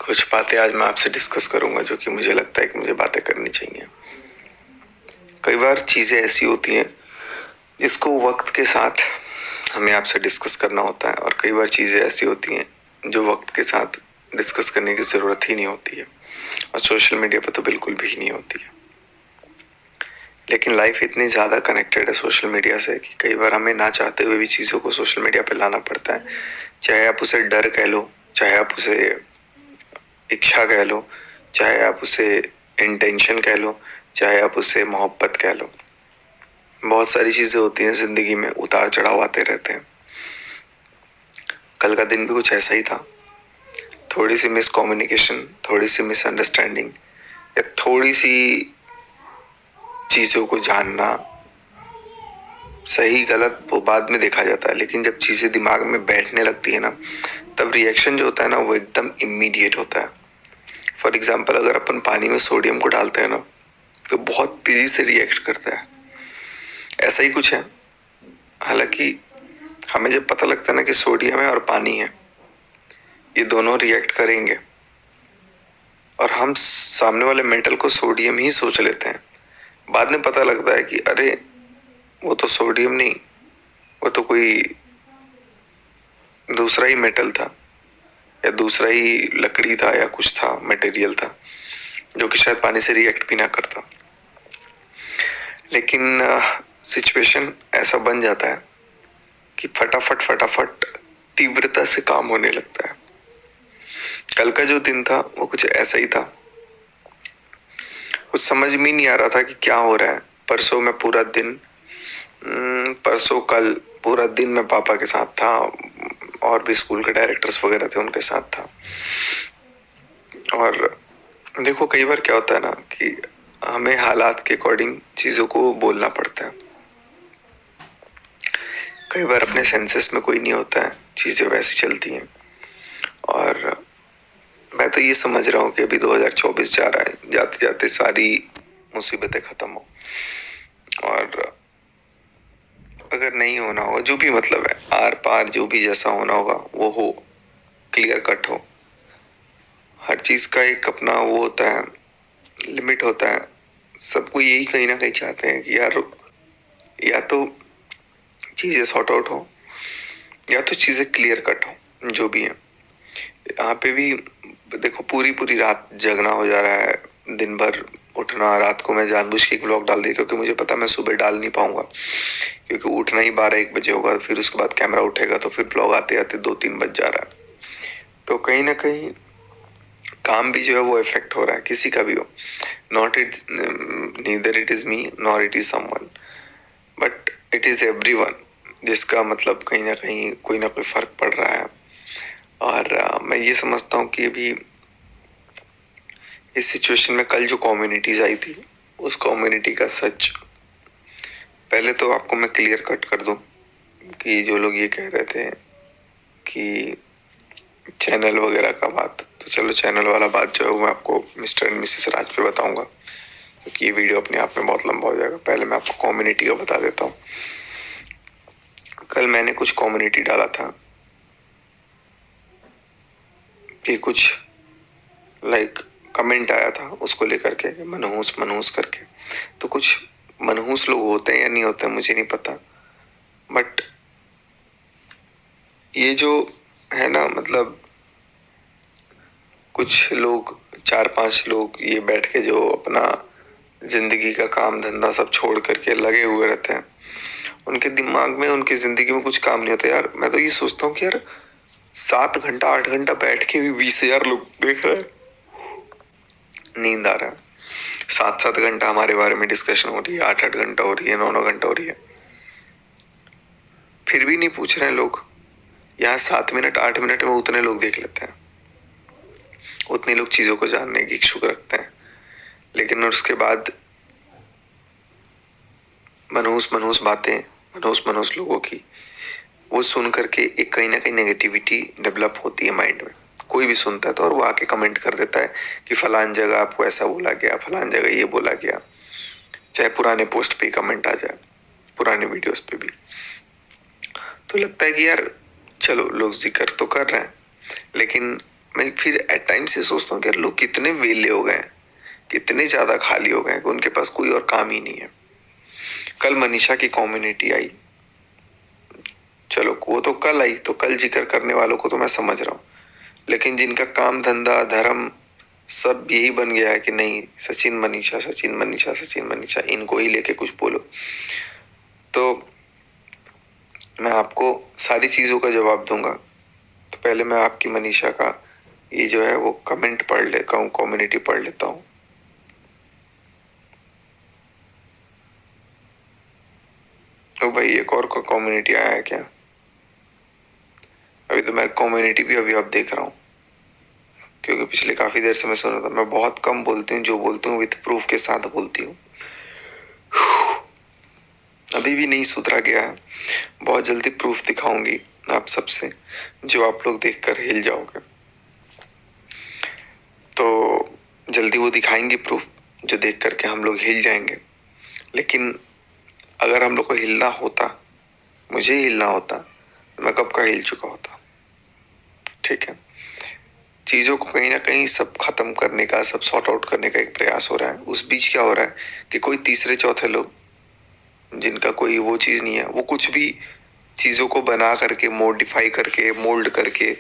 कुछ बातें आज मैं आपसे डिस्कस करूंगा जो कि मुझे लगता है कि मुझे बातें करनी चाहिए। कई बार चीज़ें ऐसी होती हैं जिसको वक्त के साथ हमें आपसे डिस्कस करना होता है, और कई बार चीज़ें ऐसी होती हैं जो वक्त के साथ डिस्कस करने की ज़रूरत ही नहीं होती है, और सोशल मीडिया पर तो बिल्कुल भी नहीं होती है। लेकिन लाइफ इतनी ज़्यादा कनेक्टेड है सोशल मीडिया से कि कई बार हमें ना चाहते हुए भी चीज़ों को सोशल मीडिया पे लाना पड़ता है। चाहे आप उसे डर कह लो, चाहे आप उसे इच्छा कह लो, चाहे आप उसे इंटेंशन कह लो, चाहे आप उसे मोहब्बत कह लो। बहुत सारी चीज़ें होती हैं ज़िंदगी में, उतार चढ़ाव आते रहते हैं। कल का दिन भी कुछ ऐसा ही था। थोड़ी सी मिसकम्युनिकेशन, थोड़ी सी मिसअंडरस्टैंडिंग, या थोड़ी सी चीज़ों को जानना, सही गलत वो बाद में देखा जाता है, लेकिन जब चीज़ें दिमाग में बैठने लगती है ना, तब रिएक्शन जो होता है ना वो एकदम इमीडिएट होता है। फॉर एग्जाम्पल, अगर अपन पानी में सोडियम को डालते हैं ना, तो बहुत तेजी से रिएक्ट करता है। ऐसा ही कुछ है। हालांकि हमें जब पता लगता है ना कि सोडियम है और पानी है, ये दोनों रिएक्ट करेंगे, और हम सामने वाले मेटल को सोडियम ही सोच लेते हैं। बाद में पता लगता है कि अरे वो तो सोडियम नहीं, वो तो कोई दूसरा ही मेटल था, या दूसरा ही लकड़ी था, या कुछ था, मटेरियल था, जो कि शायद पानी से रिएक्ट भी ना करता। लेकिन सिचुएशन ऐसा बन जाता है कि फटाफट फटाफट तीव्रता से काम होने लगता है। कल का जो दिन था वो कुछ ऐसा ही था। कुछ समझ में नहीं आ रहा था कि क्या हो रहा है। परसों कल पूरा दिन मैं पापा के साथ था, और भी स्कूल के डायरेक्टर्स वगैरह थे, उनके साथ था। और देखो, कई बार क्या होता है ना कि हमें हालात के अकॉर्डिंग चीज़ों को बोलना पड़ता है। कई बार अपने सेंसेस में कोई नहीं होता है, चीज़ें वैसी चलती हैं। और मैं तो ये समझ रहा हूँ कि अभी 2024 जा रहा है, जाते जाते सारी मुसीबतें खत्म हो, और अगर नहीं होना होगा, जो भी मतलब है, आर पार जो भी जैसा होना होगा वो हो, क्लियर कट हो। हर चीज़ का एक अपना वो होता है, लिमिट होता है। सबको यही कहीं ना कहीं चाहते हैं कि यार या तो चीज़ें सॉर्ट आउट हो, या तो चीज़ें क्लियर कट हो, जो भी है। यहाँ पे भी देखो, पूरी पूरी रात जगना हो जा रहा है, दिन भर उठना। रात को मैं जानबूझ के एक व्लॉग डाल दी, क्योंकि मुझे पता मैं सुबह डाल नहीं पाऊंगा, क्योंकि उठना ही 12-1 बजे होगा, फिर उसके बाद कैमरा उठेगा, तो फिर व्लॉग आते आते 2-3 बज जा रहा है। तो कहीं ना कहीं काम भी जो है वो इफेक्ट हो रहा है, किसी का भी हो। Not it neither it is me nor it is someone, but it is everyone, जिसका मतलब कहीं ना कहीं कोई ना कोई फर्क पड़ रहा है। और मैं ये समझता हूँ कि अभी इस सिचुएशन में कल जो कम्युनिटीज आई थी, उस कम्युनिटी का सच पहले तो आपको मैं क्लियर कट कर दूं कि जो लोग ये कह रहे थे कि चैनल वगैरह का बात, तो चलो चैनल वाला बात जो है वो मैं आपको मिस्टर एंड मिसेस राज पे बताऊंगा, क्योंकि ये वीडियो अपने आप में बहुत लंबा हो जाएगा। पहले मैं आपको कम्युनिटी का बता देता हूँ। कल मैंने कुछ कम्युनिटी डाला था कि कुछ लाइक कमेंट आया था उसको लेकर के, मनहूस मनहूस करके। तो कुछ मनहूस लोग होते हैं या नहीं होते हैं मुझे नहीं पता, बट ये जो है ना, मतलब कुछ लोग, 4-5 लोग ये बैठ के जो अपना जिंदगी का काम धंधा सब छोड़ करके लगे हुए रहते हैं, उनके दिमाग में, उनकी जिंदगी में कुछ काम नहीं होता। यार मैं तो ये सोचता हूँ कि यार 7 घंटा 8 घंटा बैठ के भी 20,000 लोग देख रहे हैं, नींद आ रहा है। 7-7 घंटा हमारे बारे में डिस्कशन हो रही है, 8-8 घंटा हो रही है, 9-9 घंटा हो रही है, फिर भी नहीं पूछ रहे हैं लोग। यहाँ 7 मिनट 8 मिनट में उतने लोग देख लेते हैं, उतने लोग चीजों को जानने की इच्छुक रखते हैं, लेकिन उसके बाद मनहूस मनहूस बातें, मनहूस मनहूस लोगों की वो सुन करके एक कहीं ना कहीं नेगेटिविटी डेवलप होती है माइंड में। कोई भी सुनता है तो, और वो आके कमेंट कर देता है कि फलान जगह आपको ऐसा बोला गया, फलान जगह ये बोला गया, चाहे पुराने पोस्ट पे कमेंट आ जाए, पुराने वीडियोस पे भी। तो लगता है कि यार चलो लोग जिक्र तो कर रहे हैं, लेकिन मैं फिर एट टाइम से सोचता हूँ कि यार लोग कितने वेले हो गए हैं, कितने ज़्यादा खाली हो गए हैं कि उनके पास कोई और काम ही नहीं है। कल मनीषा की कम्युनिटी आई, चलो वो तो कल आई, तो कल जिक्र करने वालों को तो मैं समझ रहा हूँ, लेकिन जिनका काम धंधा धर्म सब यही बन गया है कि नहीं सचिन मनीषा सचिन मनीषा सचिन मनीषा, इनको ही लेके कुछ बोलो, तो मैं आपको सारी चीज़ों का जवाब दूंगा। तो पहले मैं आपकी मनीषा का ये जो है वो कमेंट पढ़ लेता हूँ, कम्युनिटी पढ़ लेता हूँ। ओ भाई एक और कम्युनिटी आया है क्या? अभी तो मैं कम्युनिटी भी अभी अब देख रहा हूँ, क्योंकि पिछले काफी देर से मैं सुन रहा था। मैं बहुत कम बोलती हूँ, जो बोलती हूँ विथ प्रूफ के साथ बोलती हूँ। अभी भी नहीं सुधरा गया है, बहुत जल्दी प्रूफ दिखाऊंगी आप सबसे, जो आप लोग देखकर हिल जाओगे। तो जल्दी वो दिखाएंगे प्रूफ जो देख करके हम लोग हिल जाएंगे। लेकिन अगर हम लोग को हिलना होता, मुझे हिलना होता, तो मैं कब का हिल चुका होता। ठीक है, चीज़ों को कहीं ना कहीं सब खत्म करने का, सब सॉर्ट आउट करने का एक प्रयास हो रहा है। उस बीच क्या हो रहा है कि कोई तीसरे चौथे लोग जिनका कोई वो चीज़ नहीं है, वो कुछ भी चीज़ों को बना करके, मॉडिफाई करके, मोल्ड करके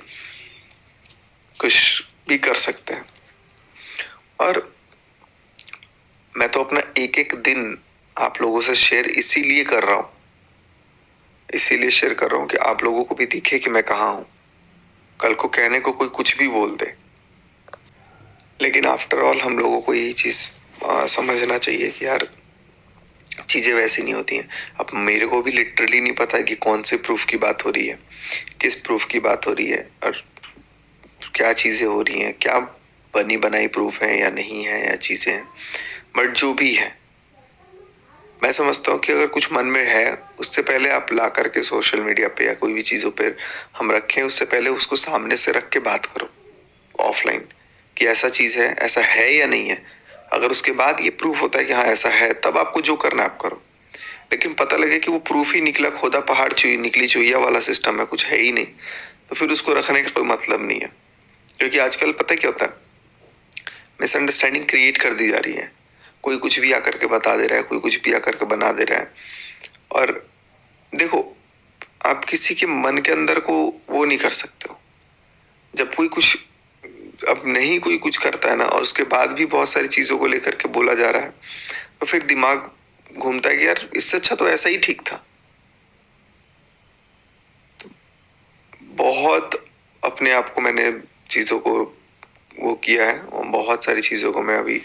कुछ भी कर सकते हैं। और मैं तो अपना एक एक दिन आप लोगों से शेयर इसीलिए कर रहा हूँ, इसीलिए शेयर कर रहा हूँ कि आप लोगों को भी दिखे कि मैं कहाँ हूँ। कल को कहने को कोई कुछ भी बोल दे, लेकिन आफ्टर ऑल हम लोगों को यही चीज़ समझना चाहिए कि यार चीज़ें वैसी नहीं होती हैं। अब मेरे को भी लिटरली नहीं पता कि कौन से प्रूफ की बात हो रही है, किस प्रूफ की बात हो रही है, और क्या चीज़ें हो रही हैं, क्या बनी बनाई प्रूफ है या नहीं है, या चीज़ें हैं। बट जो भी है, मैं समझता हूँ कि अगर कुछ मन में है, उससे पहले आप ला करके सोशल मीडिया पे या कोई भी चीज़ों पे हम रखें, उससे पहले उसको सामने से रख के बात करो ऑफलाइन कि ऐसा चीज़ है, ऐसा है या नहीं है। अगर उसके बाद ये प्रूफ होता है कि हाँ ऐसा है, तब आपको जो करना है आप करो। लेकिन पता लगे कि वो प्रूफ ही निकला खोदा पहाड़ निकली चुहिया वाला सिस्टम है, कुछ है ही नहीं, तो फिर उसको रखने का कोई मतलब नहीं है। क्योंकि आजकल पता क्या होता है, मिसअंडरस्टैंडिंग क्रिएट कर दी जा रही है। कोई कुछ भी आकर के बता दे रहा है, कोई कुछ भी आकर के बना दे रहा है। और देखो, आप किसी के मन के अंदर को वो नहीं कर सकते हो। जब कोई कुछ अब नहीं कोई कुछ करता है ना, और उसके बाद भी बहुत सारी चीजों को लेकर के बोला जा रहा है, तो फिर दिमाग घूमता है कि यार इससे अच्छा तो ऐसा ही ठीक था। बहुत अपने आप को मैंने चीजों को वो किया है, और बहुत सारी चीजों को मैं अभी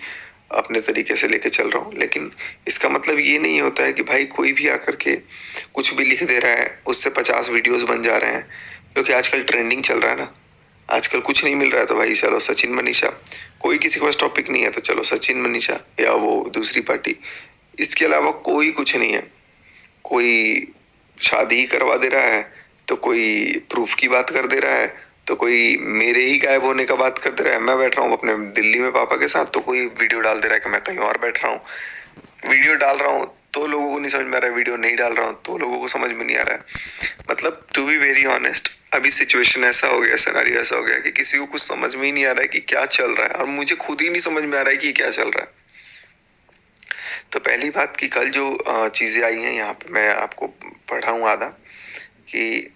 अपने तरीके से लेके चल रहा हूँ। लेकिन इसका मतलब ये नहीं होता है कि भाई कोई भी आकर के कुछ भी लिख दे रहा है उससे 50 वीडियोस बन जा रहे हैं, क्योंकि आजकल ट्रेंडिंग चल रहा है ना। आजकल कुछ नहीं मिल रहा है तो भाई चलो सचिन मनीषा, कोई किसी के पास टॉपिक नहीं है तो चलो सचिन मनीषा या वो दूसरी पार्टी। इसके अलावा कोई कुछ नहीं है। कोई शादी ही करवा दे रहा है, तो कोई प्रूफ की बात कर दे रहा है, तो कोई मेरे ही गायब होने का बात कर दे रहा है। मैं बैठ रहा हूँ अपने दिल्ली में पापा के साथ, तो कोई वीडियो डाल दे रहा है कि मैं कहीं और बैठ रहा हूँ। वीडियो डाल रहा हूँ तो लोगों को नहीं समझ में आ रहा है, वीडियो नहीं डाल रहा हूँ तो लोगों को समझ में नहीं आ रहा है। मतलब टू बी वेरी ऑनेस्ट, अभी सिचुएशन ऐसा हो गया, सिनेरियो ऐसा हो गया कि किसी को कुछ समझ में ही नहीं आ रहा है कि क्या चल रहा है, और मुझे खुद ही नहीं समझ में आ रहा है कि क्या चल रहा है। तो पहली बात कि कल जो चीजें आई हैं यहाँ पे, मैं आपको पढ़ा हूँ आधा कि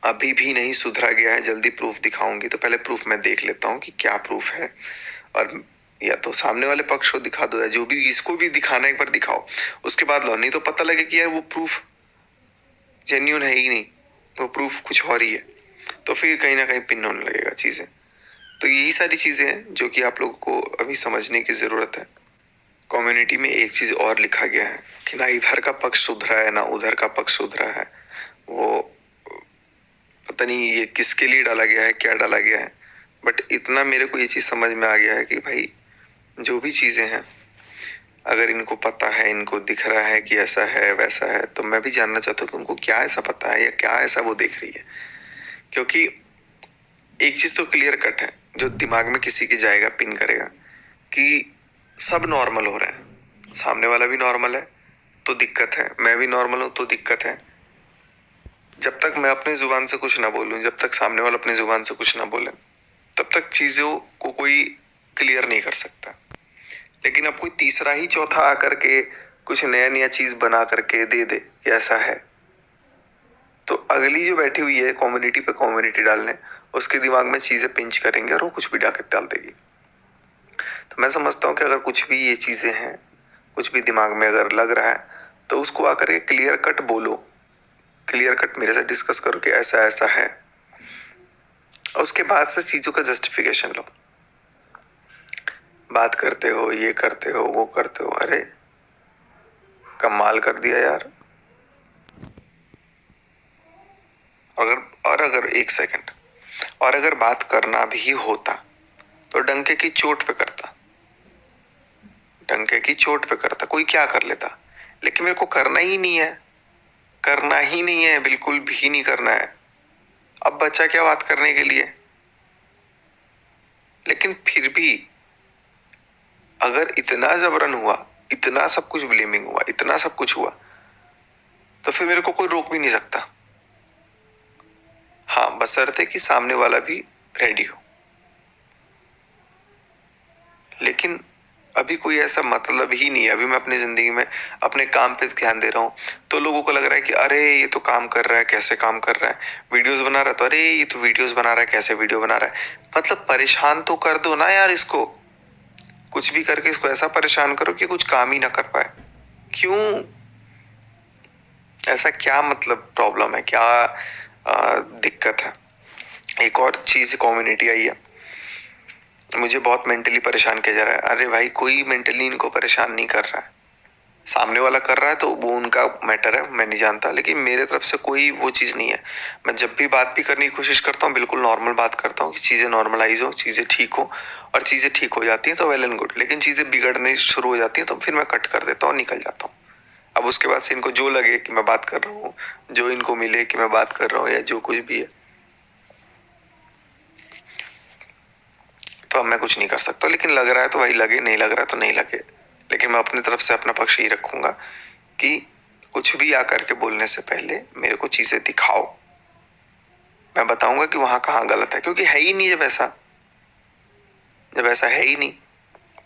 अभी भी नहीं सुधरा गया है, जल्दी प्रूफ दिखाऊंगी। तो पहले प्रूफ मैं देख लेता हूँ कि क्या प्रूफ है, और या तो सामने वाले पक्ष को दिखा दो, या जो भी इसको भी दिखाना एक बार दिखाओ, उसके बाद लो। नहीं तो पता लगे कि यार वो प्रूफ जेन्यून है ही नहीं, वो प्रूफ कुछ और ही है, तो फिर कहीं ना कहीं पिन होने लगेगा चीजें। तो यही सारी चीजें हैं जो कि आप लोगों को अभी समझने की जरूरत है। कम्युनिटी में एक चीज और लिखा गया है कि ना इधर का पक्ष सुधरा है ना उधर का पक्ष सुधरा है। वो पता नहीं ये किसके लिए डाला गया है, क्या डाला गया है, बट इतना मेरे को ये चीज समझ में आ गया है कि भाई जो भी चीजें हैं, अगर इनको पता है, इनको दिख रहा है कि ऐसा है वैसा है, तो मैं भी जानना चाहता हूँ कि उनको क्या ऐसा पता है या क्या ऐसा वो देख रही है। क्योंकि एक चीज तो क्लियर कट है, जो दिमाग में किसी के जाएगा, पिन करेगा कि सब नॉर्मल हो रहा है, सामने वाला भी नॉर्मल है तो दिक्कत है, मैं भी नॉर्मल हूं तो दिक्कत है, जब तक मैं अपनी जुबान से कुछ ना बोलूं, जब तक सामने वाला अपनी जुबान से कुछ ना बोले, तब तक चीजों को कोई क्लियर नहीं कर सकता। लेकिन अब कोई तीसरा ही चौथा आकर के कुछ नया नया चीज बना करके दे दे कि ऐसा है, तो अगली जो बैठी हुई है कम्युनिटी पे कम्युनिटी डालने, उसके दिमाग में चीजें पिंच करेंगे और वो कुछ भी डाल देगी। तो मैं समझता हूँ कि अगर कुछ भी ये चीजें हैं, कुछ भी दिमाग में अगर लग रहा है, तो उसको आकर के क्लियर कट बोलो, क्लियर कट मेरे से डिस्कस करो कि ऐसा ऐसा है, और उसके बाद से चीजों का जस्टिफिकेशन लो। बात करते हो, ये करते हो, वो करते हो, अरे कमाल कर दिया यार। अगर एक सेकंड, और अगर बात करना भी होता तो डंके की चोट पे करता, डंके की चोट पे करता, कोई क्या कर लेता। लेकिन मेरे को करना ही नहीं है, करना ही नहीं है, बिल्कुल भी नहीं करना है। अब बचा क्या बात करने के लिए। लेकिन फिर भी अगर इतना जबरन हुआ, इतना सब कुछ ब्लेमिंग हुआ, इतना सब कुछ हुआ, तो फिर मेरे को कोई रोक भी नहीं सकता। हाँ, बशर्ते कि सामने वाला भी रेडी हो। लेकिन अभी कोई ऐसा मतलब ही नहीं है। अभी मैं अपनी जिंदगी में अपने काम पे ध्यान दे रहा हूँ, तो लोगों को लग रहा है कि अरे ये तो काम कर रहा है, कैसे काम कर रहा है, वीडियोस बना रहा है, तो अरे ये तो वीडियोस बना रहा है, कैसे वीडियो बना रहा है। मतलब परेशान तो कर दो ना यार इसको, कुछ भी करके इसको ऐसा परेशान करो कि कुछ काम ही ना कर पाए। क्यों? ऐसा क्या मतलब प्रॉब्लम है, क्या दिक्कत है। एक और चीज कम्युनिटी आई है, मुझे बहुत मेंटली परेशान किया जा रहा है। अरे भाई, कोई मेंटली इनको परेशान नहीं कर रहा है। सामने वाला कर रहा है तो वो उनका मैटर है, मैं नहीं जानता, लेकिन मेरे तरफ से कोई वो चीज़ नहीं है। मैं जब भी बात भी करने की कोशिश करता हूँ, बिल्कुल नॉर्मल बात करता हूँ कि चीज़ें नॉर्मलाइज हो, चीज़ें ठीक हो, और चीज़ें ठीक हो जाती हैं तो वेल एंड गुड। लेकिन चीज़ें बिगड़ने शुरू हो जाती हैं तो फिर मैं कट कर देता हूँ, निकल जाता हूँ। अब उसके बाद से इनको जो लगे कि मैं बात कर रहा हूँ, जो इनको मिले कि मैं बात कर रहा हूँ, या जो कुछ भी है, तो अब मैं कुछ नहीं कर सकता। लेकिन लग रहा है तो भाई लगे, नहीं लग रहा है तो नहीं लगे। लेकिन मैं अपनी तरफ से अपना पक्ष ही रखूंगा कि कुछ भी आकर के बोलने से पहले मेरे को चीजें दिखाओ, मैं बताऊंगा कि वहां कहाँ गलत है। क्योंकि है ही नहीं, जब ऐसा है ही नहीं,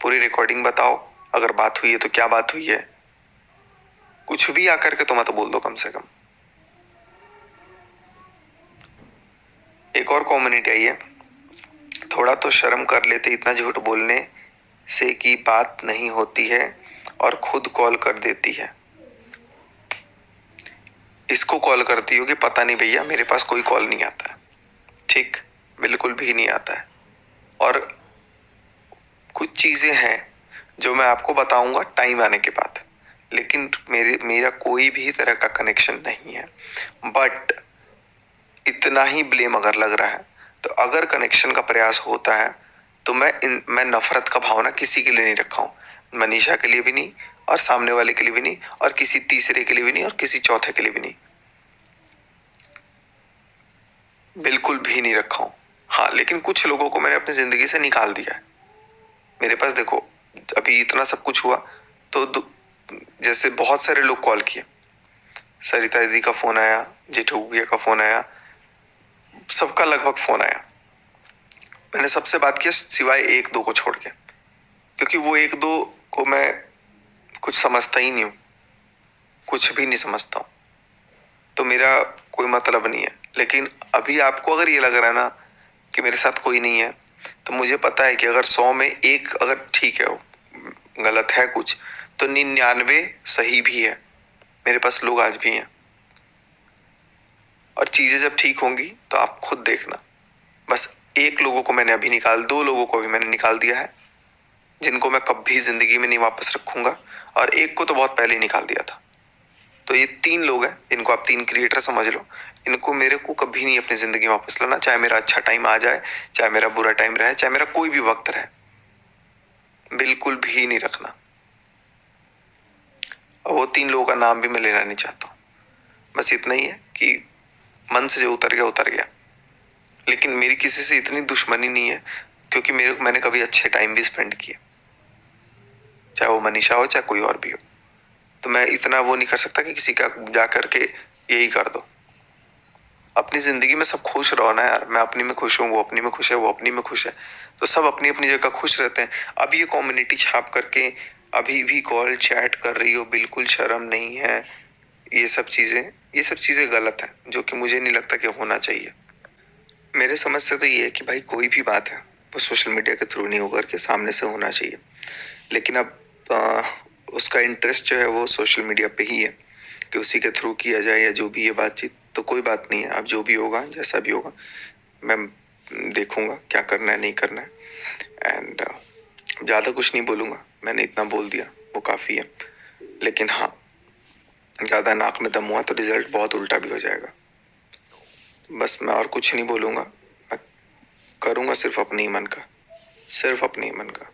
पूरी रिकॉर्डिंग बताओ, अगर बात हुई है तो क्या बात हुई है, कुछ भी आकर के तो मत बोल दो कम से कम। एक और कम्युनिटी आई है, थोड़ा तो शर्म कर लेते, इतना झूठ बोलने से की बात नहीं होती है और खुद कॉल कर देती है। इसको कॉल करती हो कि पता नहीं भैया, मेरे पास कोई कॉल नहीं आता है। ठीक, बिल्कुल भी नहीं आता है। और कुछ चीजें हैं जो मैं आपको बताऊंगा टाइम आने के बाद, लेकिन मेरा कोई भी तरह का कनेक्शन नहीं है। बट इतना ही ब्लेम अगर लग रहा है, तो अगर कनेक्शन का प्रयास होता है तो मैं नफरत का भावना किसी के लिए नहीं रखा हूँ। मनीषा के लिए भी नहीं, और सामने वाले के लिए भी नहीं, और किसी तीसरे के लिए भी नहीं, और किसी चौथे के लिए भी नहीं, बिल्कुल भी नहीं रखा हूँ। हाँ, लेकिन कुछ लोगों को मैंने अपनी जिंदगी से निकाल दिया है। मेरे पास देखो, अभी इतना सब कुछ हुआ तो जैसे बहुत सारे लोग कॉल किए, सरिता दीदी का फोन आया, जेठू भैया का फोन आया, सबका लगभग फोन आया। मैंने सबसे बात किया सिवाय एक दो को छोड़ के, क्योंकि वो एक दो को मैं कुछ समझता ही नहीं हूँ, कुछ भी नहीं समझता हूँ, तो मेरा कोई मतलब नहीं है। लेकिन अभी आपको अगर ये लग रहा है ना कि मेरे साथ कोई नहीं है, तो मुझे पता है कि अगर 100 में एक अगर ठीक है, वो गलत है कुछ, तो 99 सही भी है। मेरे पास लोग आज भी हैं, और चीजें जब ठीक होंगी तो आप खुद देखना। बस एक लोगों को मैंने अभी दो लोगों को भी मैंने निकाल दिया है, जिनको मैं कभी जिंदगी में नहीं वापस रखूंगा, और एक को तो बहुत पहले ही निकाल दिया था। तो ये 3 लोग हैं जिनको आप 3 क्रिएटर समझ लो। इनको मेरे को कभी नहीं अपनी जिंदगी में वापस लाना, चाहे मेरा अच्छा टाइम आ जाए, चाहे मेरा बुरा टाइम रहे, चाहे मेरा कोई भी वक्त रहे, बिल्कुल भी नहीं रखना। और वो 3 लोगों का नाम भी मैं लेना नहीं चाहता हूँ। बस इतना ही है कि मन से जो उतर गया उतर गया। लेकिन मेरी किसी से इतनी दुश्मनी नहीं है, क्योंकि मैंने कभी अच्छे टाइम भी स्पेंड किए, चाहे वो मनीषा हो चाहे कोई और भी हो। तो मैं इतना वो नहीं कर सकता कि किसी का जा करके यही कर दो। अपनी ज़िंदगी में सब खुश रहो ना यार। मैं अपनी में खुश हूँ, वो अपनी में खुश है, वो अपनी में खुश है, तो सब अपनी अपनी जगह खुश रहते हैं। अब ये कम्युनिटी छाप करके अभी भी कॉल चैट कर रही हो, बिल्कुल शर्म नहीं है, ये सब चीज़ें गलत है, जो कि मुझे नहीं लगता कि होना चाहिए। मेरे समझ से तो ये है कि भाई कोई भी बात है वो सोशल मीडिया के थ्रू नहीं होकर के सामने से होना चाहिए। लेकिन अब उसका इंटरेस्ट जो है वो सोशल मीडिया पे ही है कि उसी के थ्रू किया जाए या जो भी है बातचीत, तो कोई बात नहीं है। अब जो भी होगा, जैसा भी होगा, मैं देखूंगा क्या करना है नहीं करना है। एंड ज़्यादा कुछ नहीं बोलूँगा, मैंने इतना बोल दिया वो काफ़ी है। लेकिन हाँ, ज़्यादा नाक में दम हुआ तो रिजल्ट बहुत उल्टा भी हो जाएगा। बस मैं और कुछ नहीं बोलूँगा, मैं करूँगा सिर्फ अपने ही मन का, सिर्फ अपने ही मन का।